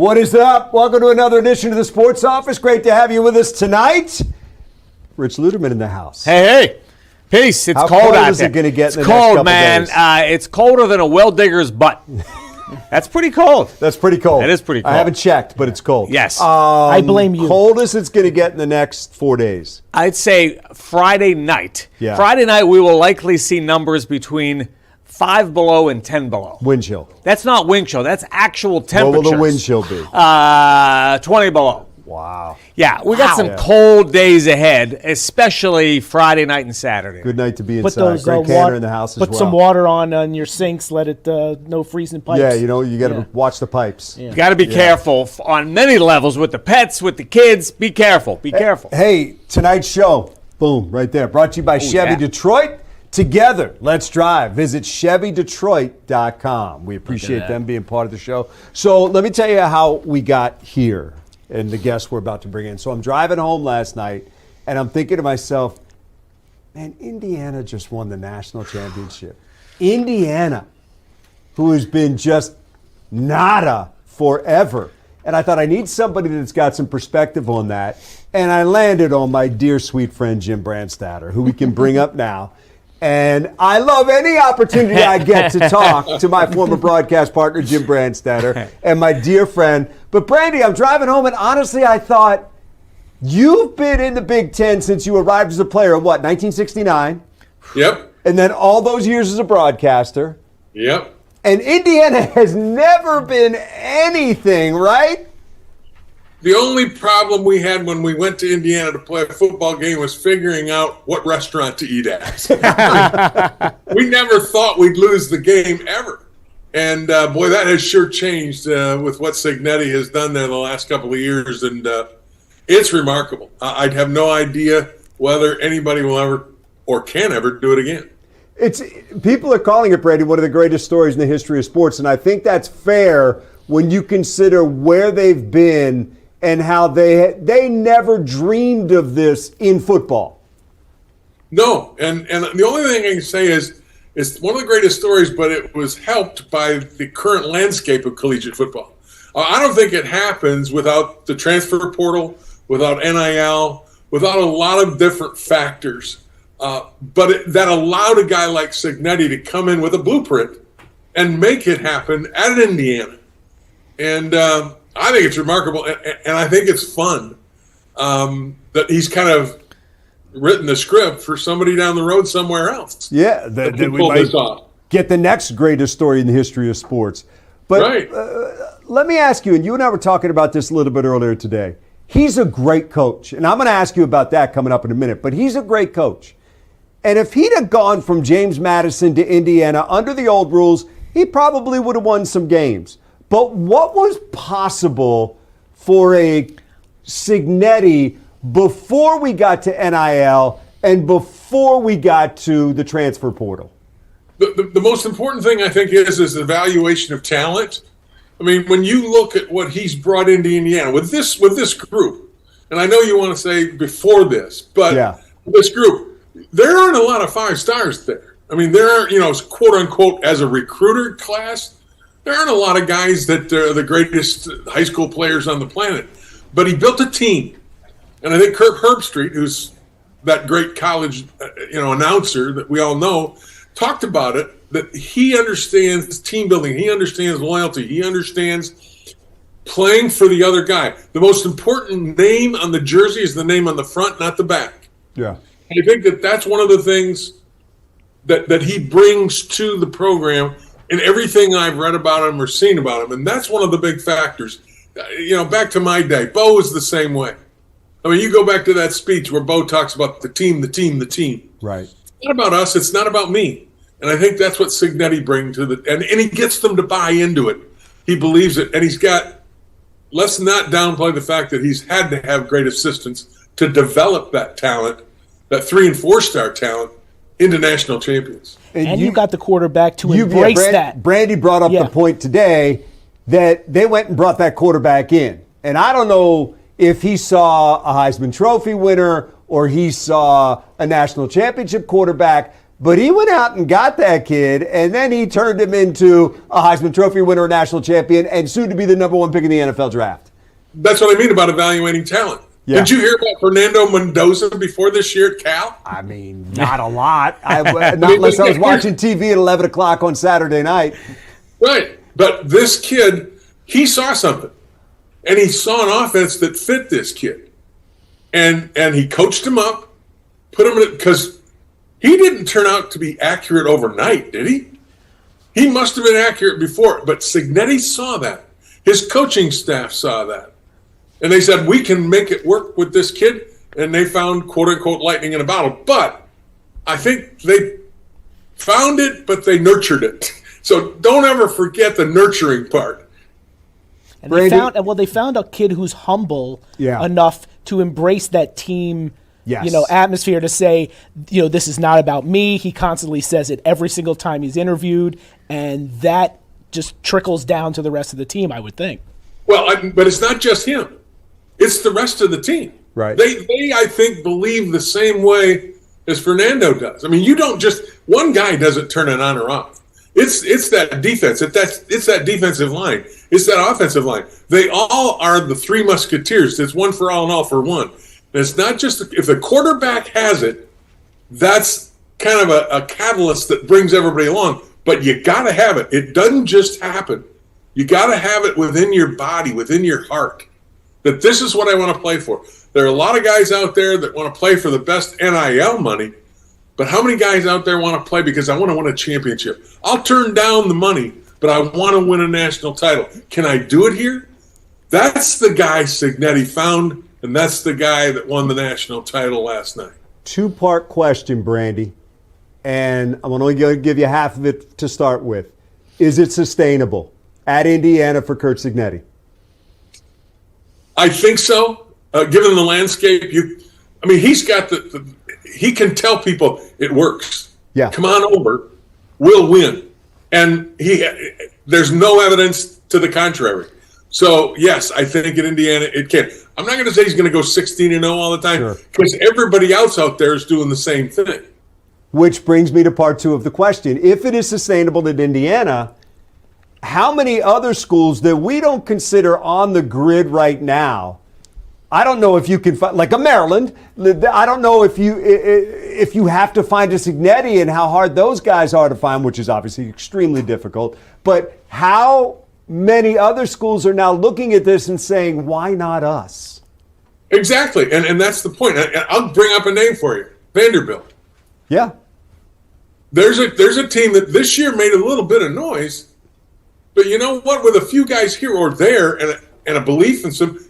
What is up? Welcome to another edition of the Sports Office. Great to have you with us tonight. Rich Luderman in the house. Hey. Peace. It's cold out there. How cold is it going to get in the next couple cold, man. days? It's colder than a well digger's butt. That's pretty cold. That's pretty cold. It is pretty cold. I haven't checked, but it's cold. Yes. I blame you. Coldest it's going to get in the next 4 days. I'd say Friday night. Yeah. Friday night, we will likely see numbers between 5 below and 10 below. Wind chill. That's not wind chill. That's actual temperatures. What will the wind chill be? 20 below. Wow. Yeah, we got some cold days ahead, especially Friday night and Saturday. Good night to be Put inside. those Great canner in the house as well. Put some water on your sinks. Let it no freezing pipes. Yeah, you got to watch the pipes. You got to be careful on many levels with the pets, with the kids. Be careful. Be careful. Hey, tonight's show, boom, right there. Brought to you by Chevy Detroit. Together, let's drive. Visit ChevyDetroit.com. We appreciate them being part of the show. So let me tell you how we got here and the guests we're about to bring in. So I'm driving home last night, and I'm thinking to myself, man, Indiana just won the national championship. Indiana, who has been just nada forever. And I thought I need somebody that's got some perspective on that. And I landed on my dear, sweet friend, Jim Brandstatter, who we can bring up now. And I love any opportunity I get to talk to my former broadcast partner, Jim Brandstatter, and my dear friend. But Brandy, I'm driving home, and honestly, I thought, you've been in the Big Ten since you arrived as a player, what, 1969? Yep. And then all those years as a broadcaster. Yep. And Indiana has never been anything, right? The only problem we had when we went to Indiana to play a football game was figuring out what restaurant to eat at. We never thought we'd lose the game ever. And, boy, that has sure changed with what Signetti has done there the last couple of years. And it's remarkable. I'd have no idea whether anybody will ever or can ever do it again. People are calling it, Brady, one of the greatest stories in the history of sports. And I think that's fair when you consider where they've been and how they never dreamed of this in football. No, and the only thing I can say is it's one of the greatest stories, but it was helped by the current landscape of collegiate football. I don't think it happens without the transfer portal, without NIL, without a lot of different factors. But that allowed a guy like Signetti to come in with a blueprint and make it happen at Indiana. And I think it's remarkable, and I think it's fun that he's kind of written the script for somebody down the road somewhere else. Yeah, that we might get the next greatest story in the history of sports. But let me ask you, and you and I were talking about this a little bit earlier today. He's a great coach, and I'm going to ask you about that coming up in a minute, but he's a great coach. And if he'd have gone from James Madison to Indiana under the old rules, he probably would have won some games. But what was possible for a Signetti before we got to NIL and before we got to the transfer portal? The most important thing, I think, is the evaluation of talent. I mean, when you look at what he's brought into Indiana with this group, and I know you want to say before this, but this group, there aren't a lot of 5 stars there. I mean, there aren't, quote unquote, as a recruiter class, there aren't a lot of guys that are the greatest high school players on the planet. But he built a team. And I think Kirk Herbstreit, who's that great college announcer that we all know, talked about it, that he understands team building. He understands loyalty. He understands playing for the other guy. The most important name on the jersey is the name on the front, not the back. Yeah. And I think that's one of the things that he brings to the program in everything I've read about him or seen about him. And that's one of the big factors. Back to my day, Bo was the same way. I mean, you go back to that speech where Bo talks about the team. Right. It's not about us. It's not about me. And I think that's what Signetti brings to and he gets them to buy into it. He believes it. And let's not downplay the fact that he's had to have great assistants to develop that talent, that 3- and 4-star talent, into national champions. And you got the quarterback to embrace that. Brandy brought up the point today that they went and brought that quarterback in. And I don't know if he saw a Heisman Trophy winner or he saw a national championship quarterback, But he went out and got that kid, and then he turned him into a Heisman Trophy winner, a national champion, and soon to be the number one pick in the NFL draft. That's what I mean about evaluating talent. Yeah. Did you hear about Fernando Mendoza before this year at Cal? I mean, not a lot. Not unless I was watching TV at 11 o'clock on Saturday night. Right. But this kid, he saw something. And he saw an offense that fit this kid. And he coached him up, put him in it, because he didn't turn out to be accurate overnight, did he? He must have been accurate before, but Cignetti saw that. His coaching staff saw that. And they said, we can make it work with this kid, and they found, quote-unquote, lightning in a bottle. But I think they found it, but they nurtured it. So don't ever forget the nurturing part. And they found a kid who's humble enough to embrace that team atmosphere, to say, this is not about me. He constantly says it every single time he's interviewed, and that just trickles down to the rest of the team, I would think. Well, but it's not just him. It's the rest of the team. Right. They, I think, believe the same way as Fernando does. I mean, one guy doesn't turn it on or off. It's that defense. It's that defensive line. It's that offensive line. They all are the three musketeers. It's one for all and all for one. And it's not just if the quarterback has it, that's kind of a catalyst that brings everybody along. But you got to have it. It doesn't just happen. You got to have it within your body, within your heart, that this is what I want to play for. There are a lot of guys out there that want to play for the best NIL money, but how many guys out there want to play because I want to win a championship? I'll turn down the money, but I want to win a national title. Can I do it here? That's the guy Cignetti found, and that's the guy that won the national title last night. Two-part question, Brandy, and I'm only going to give you half of it to start with. Is it sustainable at Indiana for Curt Cignetti? I think so. Given the landscape, he's got he can tell people it works. Yeah. Come on over, we'll win. And there's no evidence to the contrary. So, yes, I think in Indiana it can. I'm not going to say he's going to go 16-0 all the time because everybody else out there is doing the same thing. Which brings me to part two of the question. If it is sustainable at Indiana, how many other schools that we don't consider on the grid right now, I don't know if you can find, like a Maryland, I don't know if you have to find a Cignetti and how hard those guys are to find, which is obviously extremely difficult. But how many other schools are now looking at this and saying, why not us? Exactly, and that's the point. I'll bring up a name for you, Vanderbilt. Yeah. There's a team that this year made a little bit of noise, but you know what? With a few guys here or there and a belief in some,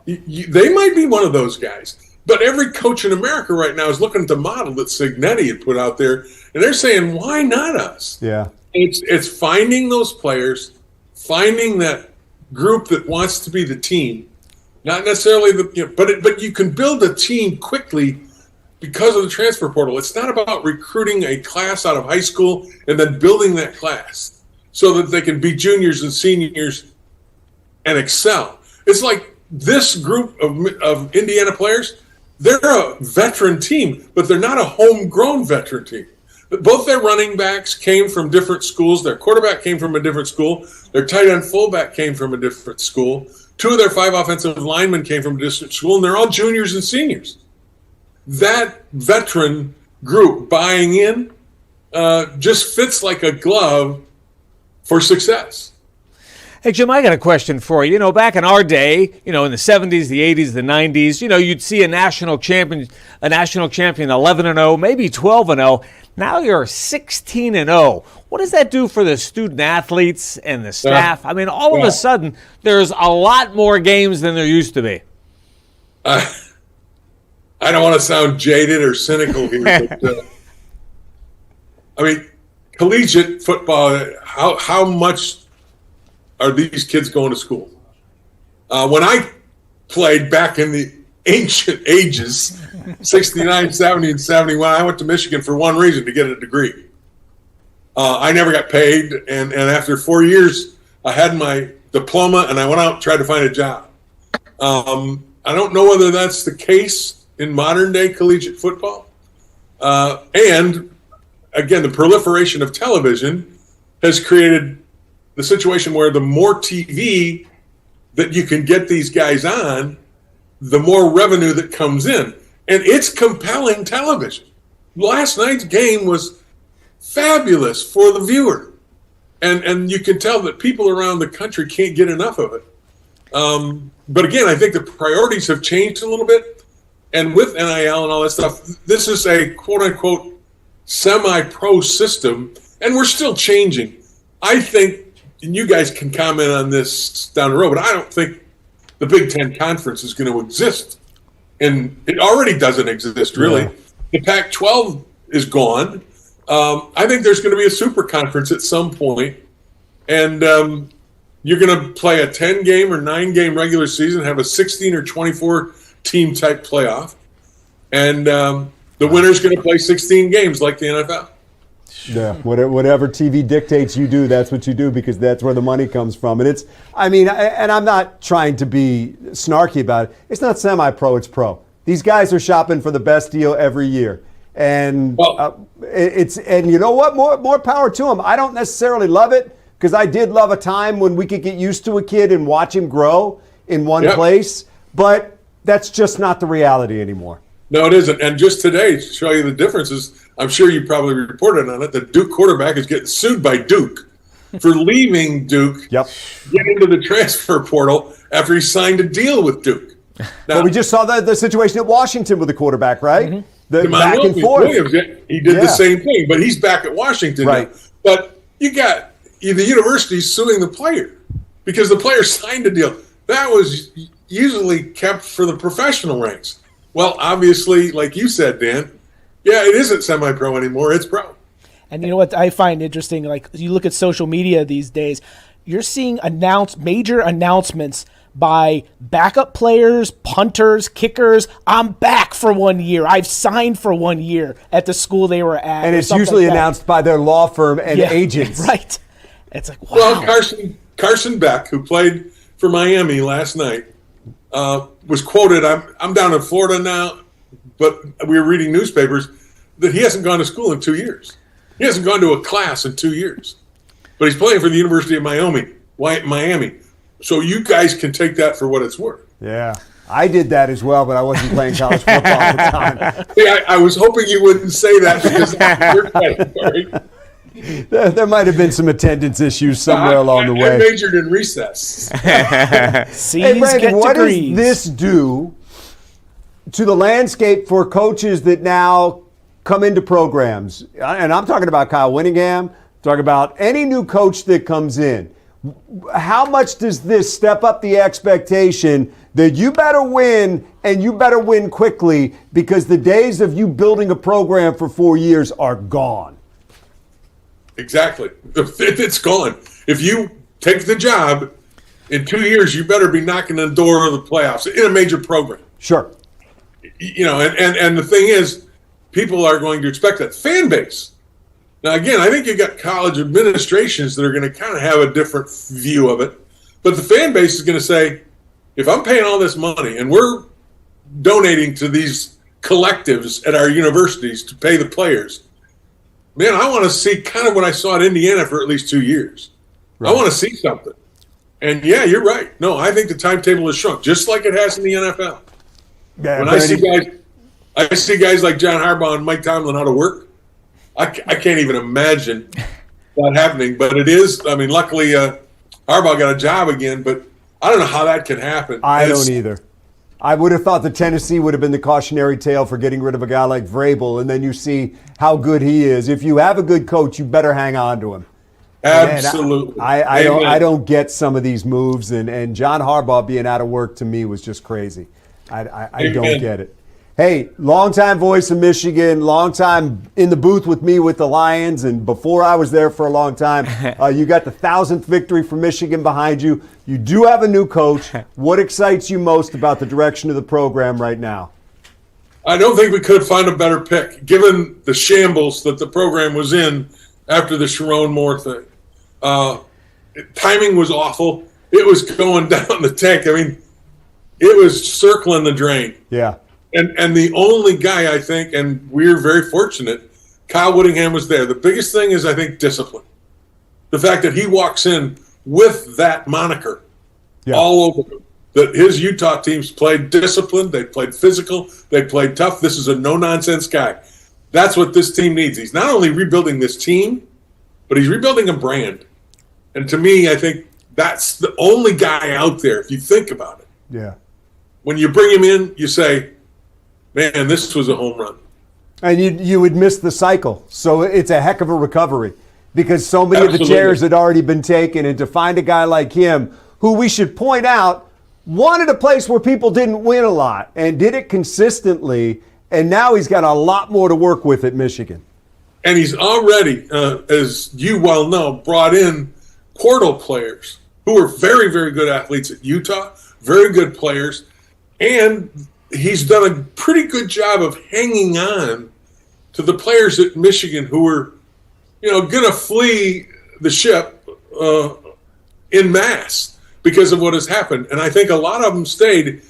they might be one of those guys. But every coach in America right now is looking at the model that Cignetti had put out there, and they're saying, why not us? Yeah. It's finding those players, finding that group that wants to be the team, not necessarily but you can build a team quickly because of the transfer portal. It's not about recruiting a class out of high school and then building that class so that they can be juniors and seniors and excel. It's like this group of Indiana players, they're a veteran team, but they're not a homegrown veteran team. Both their running backs came from different schools. Their quarterback came from a different school. Their tight end fullback came from a different school. 2 of their 5 offensive linemen came from a different school, and they're all juniors and seniors. That veteran group buying in just fits like a glove for success. Hey, Jim, I got a question for you. Back in our day, in the 70s, the 80s, the 90s, you'd see a national champion 11-0, maybe 12-0. Now you're 16-0. What does that do for the student athletes and the staff? I mean, all of a sudden, there's a lot more games than there used to be. I don't want to sound jaded or cynical here, but collegiate football, how much are these kids going to school? When I played back in the ancient ages, 69, 70, and 71, I went to Michigan for one reason, to get a degree. I never got paid, and after 4 years, I had my diploma, and I went out and tried to find a job. I don't know whether that's the case in modern-day collegiate football. And again, the proliferation of television has created the situation where the more TV that you can get these guys on, the more revenue that comes in. And it's compelling television. Last night's game was fabulous for the viewer. And you can tell that people around the country can't get enough of it. But again, I think the priorities have changed a little bit. And with NIL and all that stuff, this is a quote-unquote semi-pro system, and we're still changing. I think, and you guys can comment on this down the road, but I don't think the Big Ten Conference is going to exist. And it already doesn't exist, really. Yeah. The Pac-12 is gone. I think there's going to be a super conference at some point, and you're going to play a 10-game or 9-game regular season, have a 16 or 24-team type playoff, and the winner's going to play 16 games like the NFL. Yeah, whatever TV dictates you do, that's what you do, because that's where the money comes from. And it's, I mean, and I'm not trying to be snarky about it. It's not semi-pro, it's pro. These guys are shopping for the best deal every year. And and you know what? More power to them. I don't necessarily love it, because I did love a time when we could get used to a kid and watch him grow in one place. But that's just not the reality anymore. No, it isn't. And just today, to show you the differences, I'm sure you probably reported on it, the Duke quarterback is getting sued by Duke for leaving Duke, get into the transfer portal after he signed a deal with Duke. Now, well, we just saw the situation at Washington with the quarterback, right? Mm-hmm. The back and forth. Williams, he did the same thing, but he's back at Washington now. But you got the university suing the player because the player signed a deal. That was usually kept for the professional ranks. Well, obviously, like you said, Dan, it isn't semi-pro anymore. It's pro. And you know what I find interesting? Like, you look at social media these days, you're seeing major announcements by backup players, punters, kickers. I'm back for 1 year. I've signed for 1 year at the school they were at. And it's usually announced by their law firm and agents. Right. It's like, wow. Well, Carson Beck, who played for Miami last night, was quoted, I'm down in Florida now, but we were reading newspapers that he hasn't gone to school in 2 years. He hasn't gone to a class in 2 years. But he's playing for the University of Miami. So you guys can take that for what it's worth. Yeah. I did that as well, but I wasn't playing college football at the time. Hey, I was hoping you wouldn't say that, because that's your category. There might have been some attendance issues somewhere along the way. I majored in recess. Hey, Brandon, what does this do to the landscape for coaches that now come into programs? And I'm talking about Kyle Whittingham, talking about any new coach that comes in. How much does this step up the expectation that you better win, and you better win quickly, because the days of you building a program for 4 years are gone? Exactly. It's gone. If you take the job, in 2 years, you better be knocking on the door of the playoffs in a major program. Sure. You know, and the thing is, people are going to expect that. Fan base. Now, again, I think you got college administrations that are going to kind of have a different view of it. But the fan base is going to say, if I'm paying all this money and we're donating to these collectives at our universities to pay the players, man, I want to see kind of what I saw at Indiana for at least 2 years. Right. I want to see something. And, yeah, you're right. No, I think the timetable has shrunk, just like it has in the NFL. Yeah, when I see guys like John Harbaugh and Mike Tomlin out of work, I can't even imagine that happening. But it is. I mean, luckily, Harbaugh got a job again, but I don't know how that can happen. I don't either. I would have thought that Tennessee would have been the cautionary tale for getting rid of a guy like Vrabel, and then you see how good he is. If you have a good coach, you better hang on to him. Absolutely. I don't get some of these moves, and John Harbaugh being out of work to me was just crazy. I don't get it. Hey, longtime voice of Michigan, long time in the booth with me with the Lions, and before I was there for a long time, you got the 1,000th victory for Michigan behind you. You do have a new coach. What excites you most about the direction of the program right now? I don't think we could find a better pick, given the shambles that the program was in after the Sharon Moore thing. Timing was awful. It was going down the tank. I mean, it was circling the drain. Yeah. And the only guy, I think, and we're very fortunate, Kyle Whittingham was there. The biggest thing is, I think, discipline. The fact that he walks in with that moniker all over him. That his Utah teams played disciplined, they played physical, they played tough. This is a no-nonsense guy. That's what this team needs. He's not only rebuilding this team, but he's rebuilding a brand. And to me, I think that's the only guy out there, if you think about it. Yeah. When you bring him in, you say, man, this was a home run. And you would miss the cycle. So it's a heck of a recovery because so many of the chairs had already been taken. And to find a guy like him, who we should point out, wanted a place where people didn't win a lot and did it consistently, and now he's got a lot more to work with at Michigan. And he's already, as you well know, brought in portal players who are very, very good athletes at Utah, very good players, and he's done a pretty good job of hanging on to the players at Michigan who were, going to flee the ship in mass because of what has happened. And I think a lot of them stayed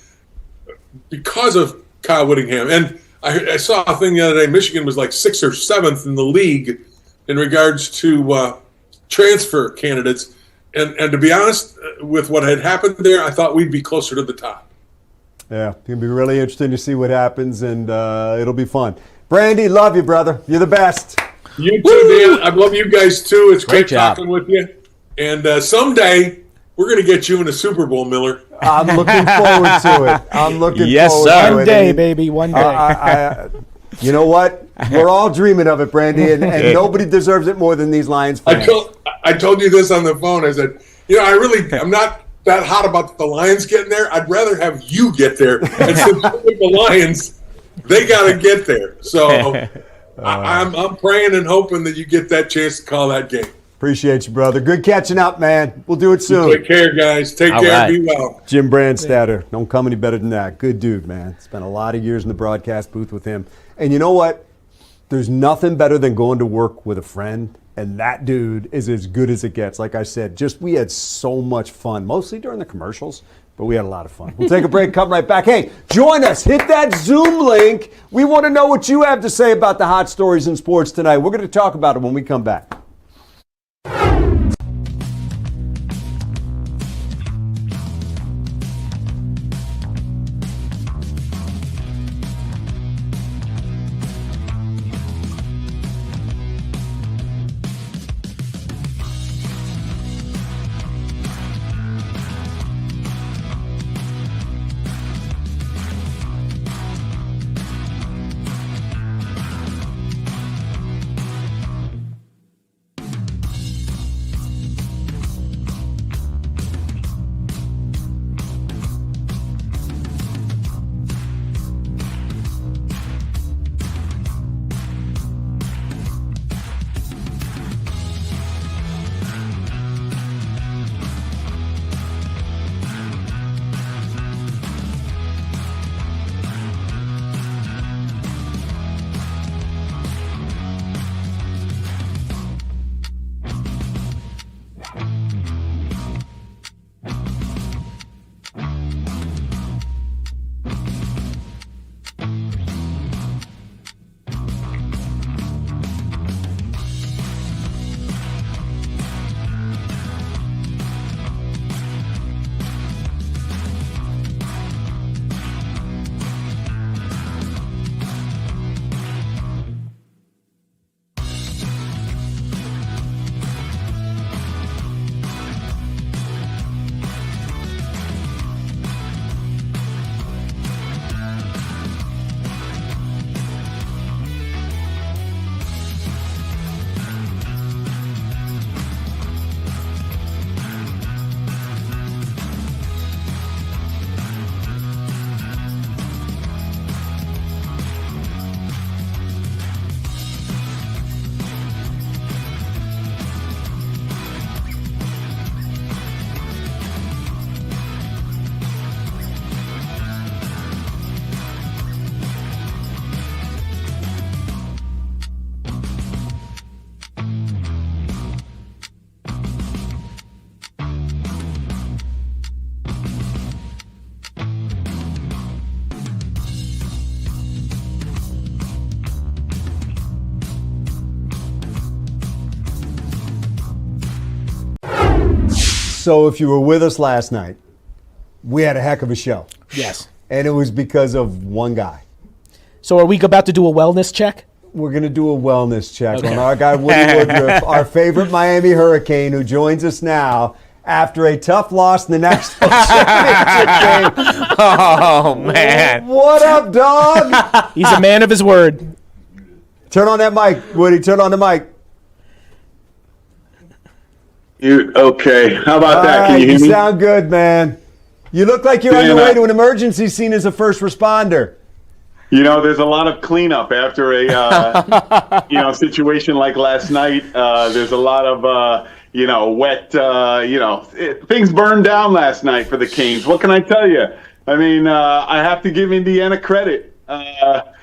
because of Kyle Whittingham. And I saw a thing the other day, Michigan was like 6th or 7th in the league in regards to transfer candidates. And to be honest, with what had happened there, I thought we'd be closer to the top. Yeah, it's going to be really interesting to see what happens, and it'll be fun. Brandy, love you, brother. You're the best. You too, Dan. I love you guys, too. It's great talking with you. And someday, we're going to get you in a Super Bowl, Miller. I'm looking forward to it. I'm looking forward to it. One day, baby, one day. You know what? We're all dreaming of it, Brandy, and nobody deserves it more than these Lions fans. I told you this on the phone. I said, I'm not that hot about the Lions getting there. I'd rather have you get there. And since the Lions, they got to get there. So I'm praying and hoping that you get that chance to call that game. Appreciate you, brother. Good catching up, man. We'll do it soon. Take care, guys. Take care. Right. Be well. Jim Brandstatter. Don't come any better than that. Good dude, man. Spent a lot of years in the broadcast booth with him. And you know what? There's nothing better than going to work with a friend. And that dude is as good as it gets. Like I said, we had so much fun, mostly during the commercials, but we had a lot of fun. We'll take a break, come right back. Hey, join us. Hit that Zoom link. We want to know what you have to say about the hot stories in sports tonight. We're going to talk about it when we come back. So if you were with us last night, we had a heck of a show. Yes. And it was because of one guy. So are we about to do a wellness check? We're going to do a wellness check on our guy, Woody Woodruff, our favorite Miami Hurricane, who joins us now after a tough loss in the National Championship game. Oh, man. What up, dog? He's a man of his word. Turn on that mic, Woody. Turn on the mic. Okay. How about that? Can you hear me? You sound good, man. You look like you're on your way to an emergency scene as a first responder. You know, there's a lot of cleanup after a situation like last night. There's a lot of wet. Things burned down last night for the Canes. What can I tell you? I mean, I have to give Indiana credit. That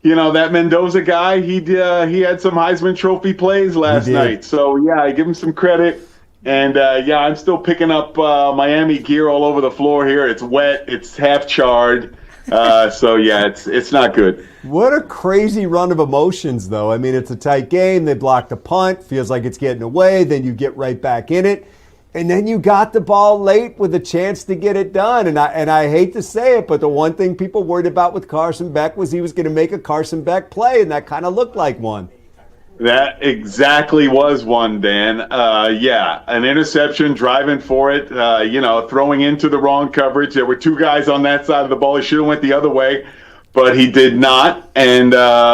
Mendoza guy, he had some Heisman Trophy plays last night. So yeah, I give him some credit. And I'm still picking up Miami gear all over the floor here. It's wet. It's half charred. It's not good. What a crazy run of emotions, though. I mean, it's a tight game. They blocked the punt. Feels like it's getting away. Then you get right back in it. And then you got the ball late with a chance to get it done. And I hate to say it, but the one thing people worried about with Carson Beck was he was going to make a Carson Beck play, and that kind of looked like one. That exactly was one, Dan. An interception, driving for it, throwing into the wrong coverage. There were two guys on that side of the ball. He should have went the other way, but he did not. And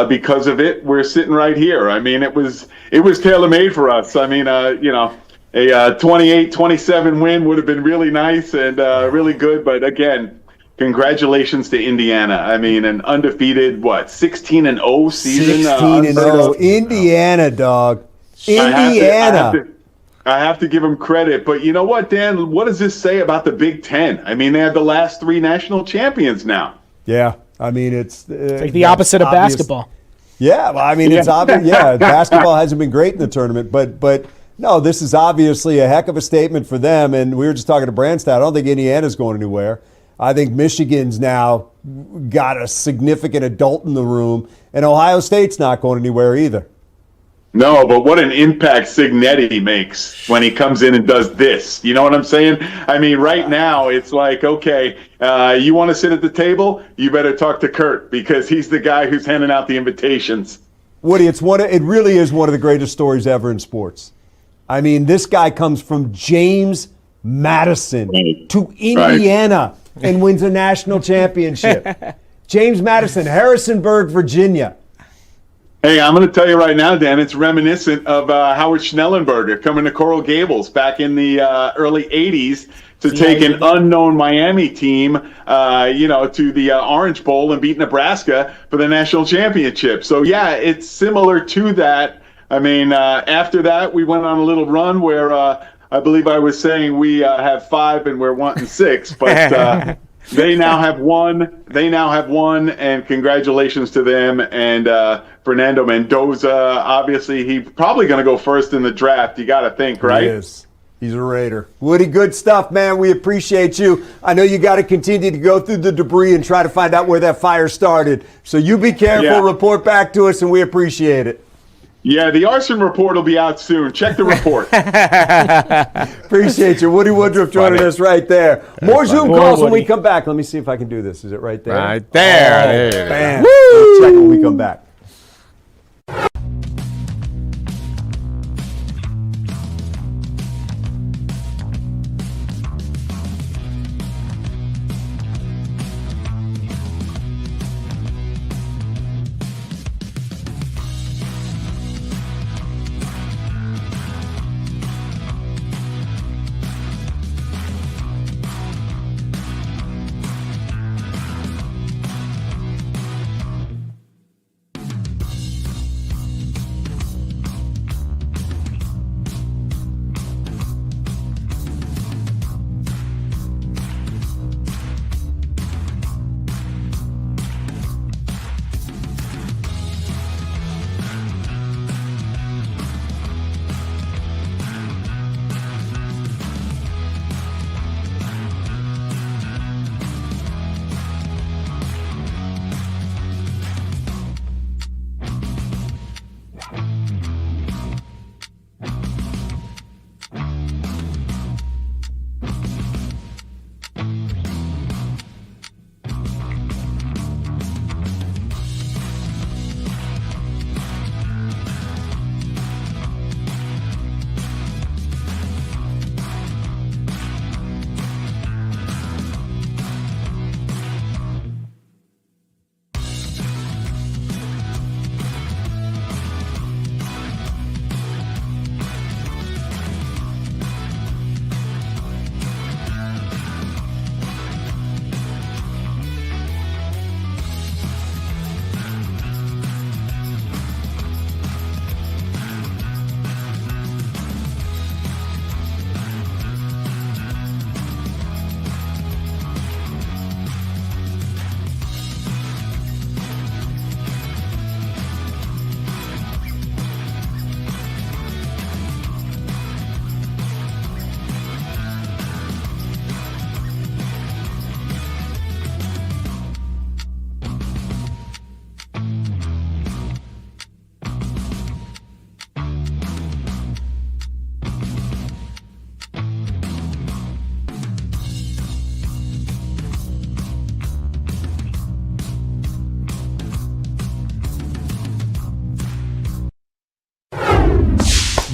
because of it, we're sitting right here. I mean, it was tailor-made for us. I mean, a 28-27 win would have been really nice and really good. But again, congratulations to Indiana. I mean, an undefeated, 16-0 season? 16-0. Indiana, dog. Indiana. I have to give them credit. But you know what, Dan? What does this say about the Big Ten? I mean, they have the last three national champions now. Yeah. I mean, it's like the opposite of basketball. Yeah. Well, I mean, it's obvious. Yeah. Basketball hasn't been great in the tournament. But no, this is obviously a heck of a statement for them. And we were just talking to Brandstatter. I don't think Indiana's going anywhere. I think Michigan's now got a significant adult in the room, and Ohio State's not going anywhere either. No, but what an impact Signetti makes when he comes in and does this. You know what I'm saying? I mean, right now it's like, okay, you want to sit at the table? You better talk to Kurt because he's the guy who's handing out the invitations. Woody, it really is one of the greatest stories ever in sports. I mean, this guy comes from James Madison to Indiana. Right. And wins a national championship. James Madison, Harrisonburg, Virginia. Hey, I'm going to tell you right now, Dan, it's reminiscent of Howard Schnellenberger coming to Coral Gables back in the early 80s to take an unknown Miami team, to the Orange Bowl and beat Nebraska for the national championship. So, yeah, it's similar to that. I mean, after that, we went on a little run where I believe I was saying we have 5 and we're wanting 6, but they now have one. They now have one, and congratulations to them. And Fernando Mendoza, obviously, he's probably going to go first in the draft. You got to think, right? He is. He's a Raider. Woody, good stuff, man. We appreciate you. I know you got to continue to go through the debris and try to find out where that fire started. So you be careful, report back to us, and we appreciate it. Yeah, the arson report will be out soon. Check the report. Appreciate you. Woody Woodruff joining us right there. More Zoom calls when we come back. Let me see if I can do this. Is it right there? Right there. Bam. We'll check when we come back.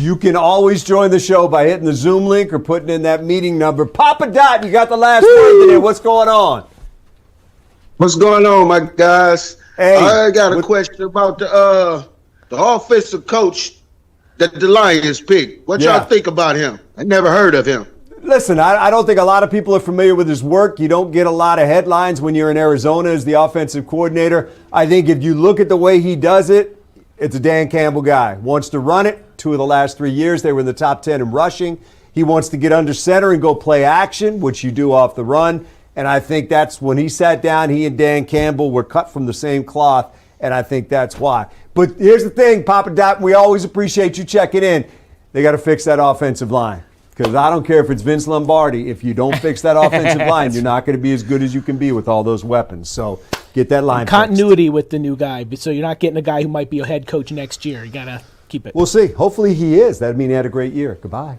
You can always join the show by hitting the Zoom link or putting in that meeting number. Papa Dot, you got the last word today. What's going on? What's going on, my guys? Hey, I got a question about the offensive coach that the Lions picked. What y'all think about him? I never heard of him. Listen, I don't think a lot of people are familiar with his work. You don't get a lot of headlines when you're in Arizona as the offensive coordinator. I think if you look at the way he does it, it's a Dan Campbell guy. Wants to run it. 2 of the last 3 years, they were in the top 10 in rushing. He wants to get under center and go play action, which you do off the run. And I think that's when he sat down, he and Dan Campbell were cut from the same cloth, and I think that's why. But here's the thing, Papa Dot, we always appreciate you checking in. They got to fix that offensive line. Because I don't care if it's Vince Lombardi. If you don't fix that offensive line, you're not going to be as good as you can be with all those weapons. So get that line continuity fixed with the new guy. So you're not getting a guy who might be a head coach next year. You got to keep it. We'll see. Hopefully he is. That'd mean he had a great year. Goodbye.